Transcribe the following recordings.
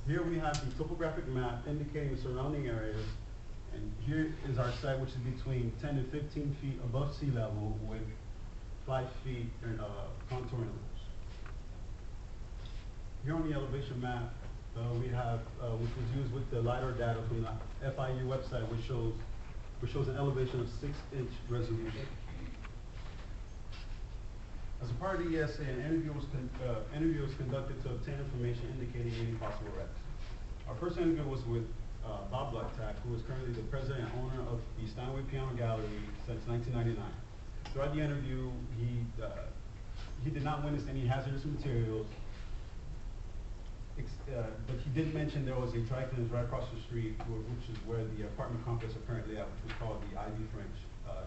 Here we have the topographic map indicating the surrounding areas. And here is our site, which is between 10 and 15 feet above sea level with 5 feet in contour intervals. Here on the elevation map, we have, which was used with the LiDAR data from the FIU website, which shows an elevation of 6-inch resolution. As a part of the ESA, an interview was conducted to obtain information indicating any possible wrecks. Our first interview was with Bob Lucktack, who is currently the president and owner of the Steinway Piano Gallery since 1999. Throughout the interview, he did not witness any hazardous materials, but he did mention there was a dry cleaners right across the street, which is where the apartment complex are currently at, which was called the Ivy French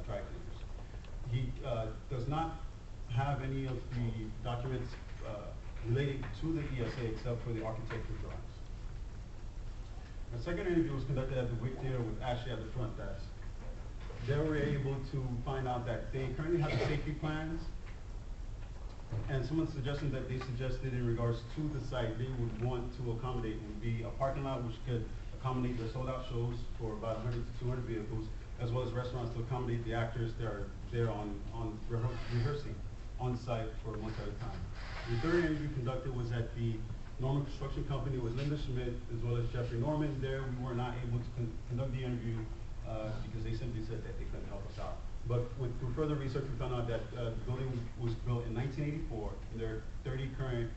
dry cleaners. He does not have any of the documents relating to the ESA except for the architectural drawings. The second interview was conducted at the Wick Theater with Ashley at the front desk. There we were able to find out that they currently have the safety plans, and someone's suggestion that they suggested in regards to the site they would want to accommodate would be a parking lot which could accommodate their sold-out shows for about 100 to 200 vehicles, as well as restaurants to accommodate the actors that are there on rehearsing on site for months at a time. The third interview conducted was at the Norman Construction Company with Linda Schmidt as well as Jeffrey Norman. There we were not able to conduct the interview because they simply said that they couldn't help us out. But through further research, we found out that the building was built in 1984, and there are 30 current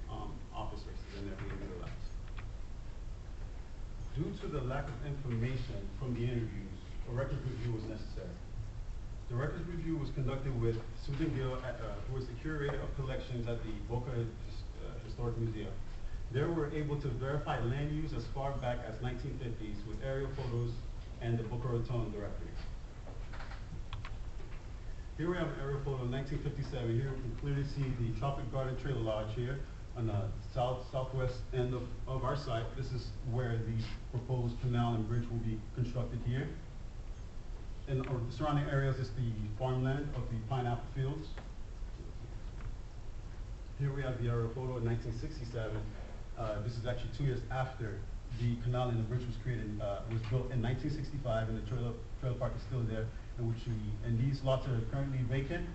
office spaces in there being utilized. Due to the lack of information from the interviews, a records review was necessary. The records review was conducted with Susan Gill, who was the curator of collections at the Boca Historic Museum. There we were able to verify land use as far back as 1950s with aerial photos and the Boca Raton directory. Here we have an aerial photo of 1957. Here we can clearly see the Tropic Garden Trailer Lodge here on the southwest end of our site. This is where the proposed canal and bridge will be constructed here. And the surrounding areas is the farmland of the pineapple fields. Here we have the aerial photo in 1967. This is actually 2 years after the canal and the bridge was created. Was built in 1965, and the trailer park is still there. And these lots are currently vacant,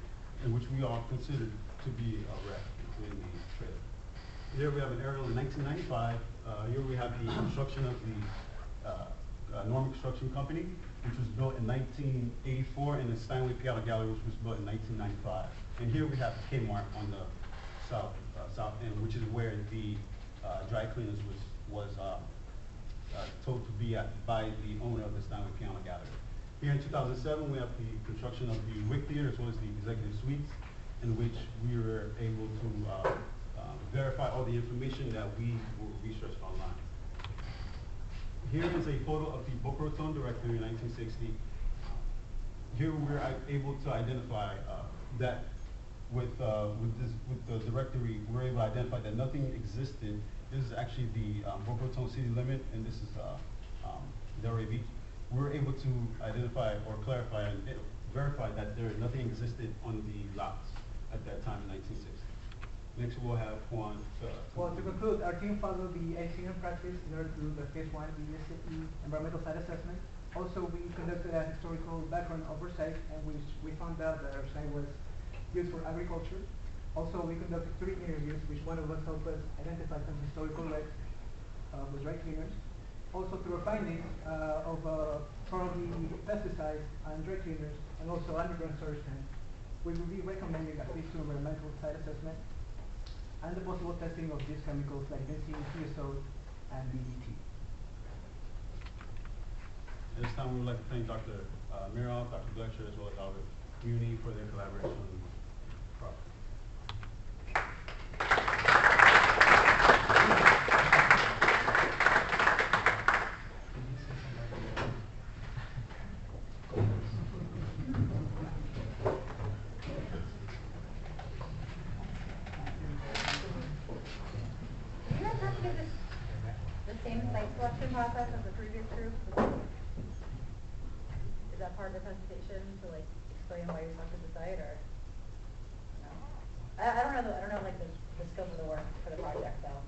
and which we all consider to be a wreck in the trailer. Here we have an aerial in 1995. Here we have the construction of the Norman Construction Company, which was built in 1984, and the Steinway Piano Gallery, which was built in 1995. And here we have Kmart on the south end, which is where the dry cleaners was told to be at by the owner of the Steinway Piano Gallery. Here in 2007, we have the construction of the Wick Theater as well as the executive suites, in which we were able to verify all the information that we researched online. Here is a photo of the Boca Raton directory in 1960. Here we're able to identify that with the directory, we're able to identify that nothing existed. This is actually the Boca Raton city limit, and this is Delray Beach. We were able to identify or clarify and verify that nothing existed on the lots at that time in 1960. Next, we'll have Juan. Well, to conclude, our team followed the ACM practice in order to do the phase 1 ESA environmental site assessment. Also, we conducted a historical background oversight, and we found out that our site was used for agriculture. Also, we conducted 3 interviews, which one of us helped us identify some historical wrecks with dry cleaners. Also, through our findings of probably pesticides and dry cleaners, and also underground storage tanks, we will be recommending a phase 2 environmental site assessment and the possible testing of these chemicals like benzene, creosote, and DDT. At this time, we would like to thank Dr. Miroff, Dr. Fletcher, as well as our community for their collaboration on the project. Selection process of the previous group? Is that part of the presentation to like explain why you selected the site, or no? I don't know like the scope of the work for the project though.